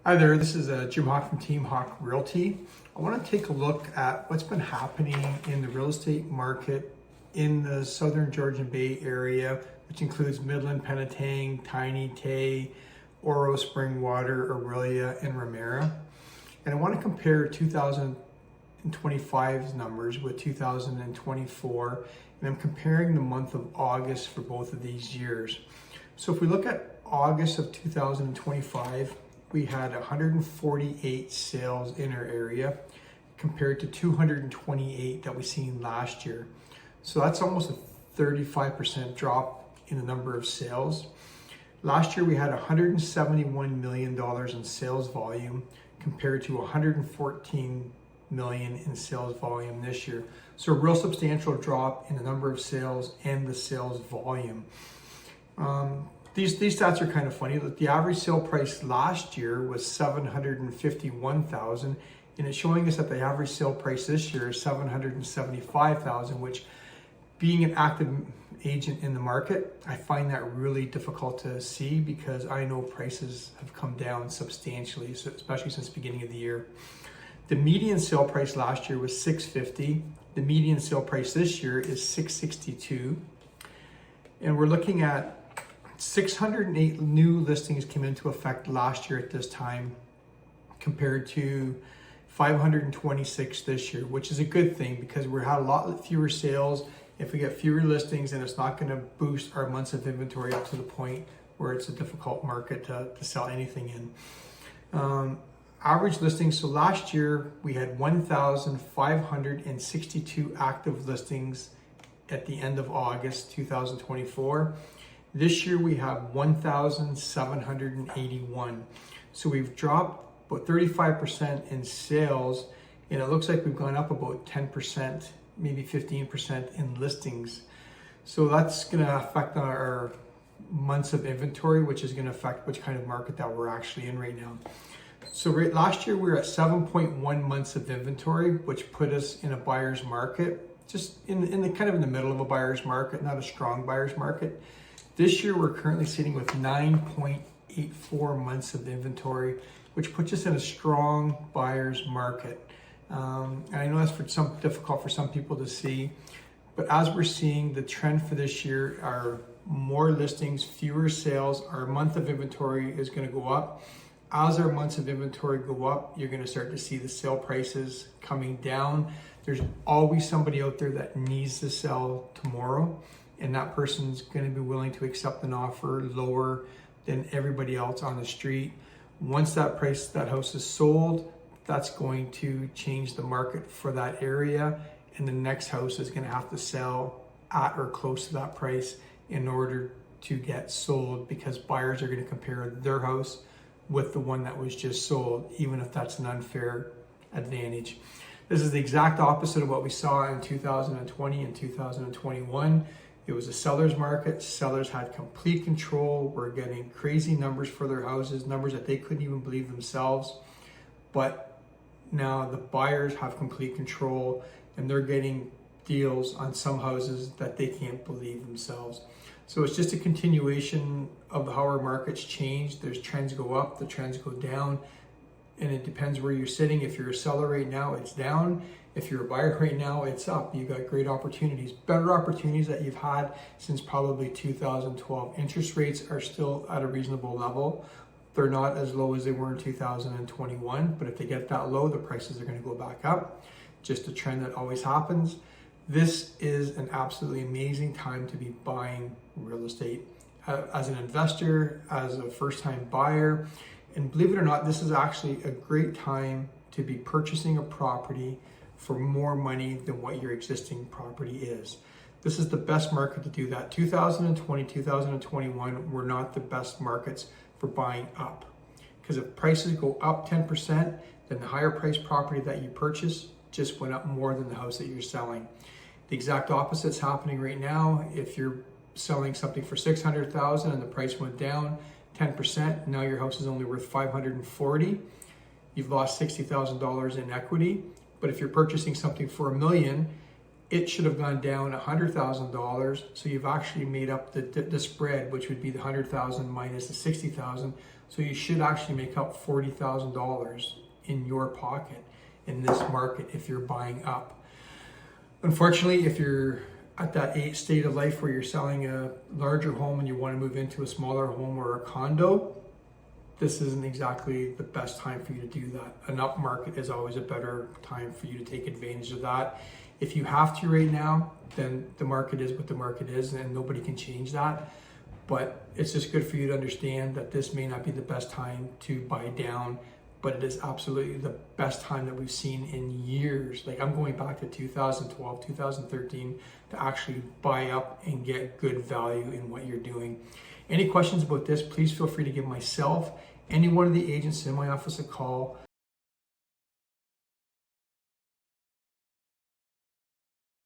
Hi there, this is Jim Hawke from Team Hawke Realty. I want to take a look at what's been happening in the real estate market in the Southern Georgian Bay area, which includes Midland, Penetang, Tiny, Tay, Oro, Springwater, Aurelia, and Ramera. And I want to compare 2025's numbers with 2024, and I'm comparing the month of August for both of these years. So if we look at August of 2025, we had 148 sales in our area compared to 228 that we seen last year. So that's almost a 35% drop in the number of sales. Last year we had $171 million in sales volume compared to 114 million in sales volume this year. So a real substantial drop in the number of sales and the sales volume. These stats are kind of funny. The average sale price last year was $751,000, and it's showing us that the average sale price this year is $775,000, which, being an active agent in the market, I find that really difficult to see because I know prices have come down substantially, especially since the beginning of the year. The median sale price last year was $650,000. The median sale price this year is $662,000, and we're looking at 608 new listings came into effect last year at this time compared to 526 this year, which is a good thing because we had a lot fewer sales. If we get fewer listings, then it's not going to boost our months of inventory up to the point where it's a difficult market to sell anything in. Average listings, so last year we had 1,562 active listings at the end of August 2024. This year we have 1,781. So we've dropped about 35% in sales, and it looks like we've gone up about 10%, maybe 15% in listings. So that's going to affect our months of inventory, which is going to affect which kind of market that we're actually in right now. So last year we were at 7.1 months of inventory, which put us in a buyer's market, just in the kind of in the middle of a buyer's market, not a strong buyer's market. This year, we're currently sitting with 9.84 months of inventory, which puts us in a strong buyer's market. And I know that's difficult for some people to see, but as we're seeing, the trend for this year are more listings, fewer sales. Our month of inventory is going to go up. As our months of inventory go up, you're going to start to see the sale prices coming down. There's always somebody out there that needs to sell tomorrow, and that person's going to be willing to accept an offer lower than everybody else on the street. Once that house is sold, that's going to change the market for that area, and the next house is going to have to sell at or close to that price in order to get sold, because buyers are going to compare their house with the one that was just sold, even if that's an unfair advantage. This is the exact opposite of what we saw in 2020 and 2021. It was a seller's market. Sellers had complete control. We're getting crazy numbers for their houses, numbers that they couldn't even believe themselves. But now the buyers have complete control, and they're getting deals on some houses that they can't believe themselves. So it's just a continuation of how our markets change. There's trends go up, the trends go down, and it depends where you're sitting. If you're a seller right now, it's down. If you're a buyer right now, it's up. You got great opportunities, better opportunities that you've had since probably 2012. Interest rates are still at a reasonable level. They're not as low as they were in 2021, but if they get that low, the prices are going to go back up. Just a trend that always happens. This is an absolutely amazing time to be buying real estate. As an investor, as a first-time buyer, and believe it or not, this is actually a great time to be purchasing a property for more money than what your existing property is. This is the best market to do that. 2020, 2021 were not the best markets for buying up. Because if prices go up 10%, then the higher priced property that you purchase just went up more than the house that you're selling. The exact opposite is happening right now. If you're selling something for $600,000 and the price went down 10%, now your house is only worth $540,000. You've lost $60,000 in equity. But if you're purchasing something for $1 million it should have gone down $100,000. So you've actually made up the spread, which would be the 100,000 minus the 60,000. So you should actually make up $40,000 in your pocket in this market if you're buying up. Unfortunately, if you're at that state of life where you're selling a larger home and you want to move into a smaller home or a condo, this isn't exactly the best time for you to do that. An up market is always a better time for you to take advantage of that. If you have to right now, then the market is what the market is and nobody can change that. But it's just good for you to understand that this may not be the best time to buy down, but it is absolutely the best time that we've seen in years. Like I'm going back to 2012, 2013 to actually buy up and get good value in what you're doing. Any questions about this, please feel free to give myself, any one of the agents in my office a call.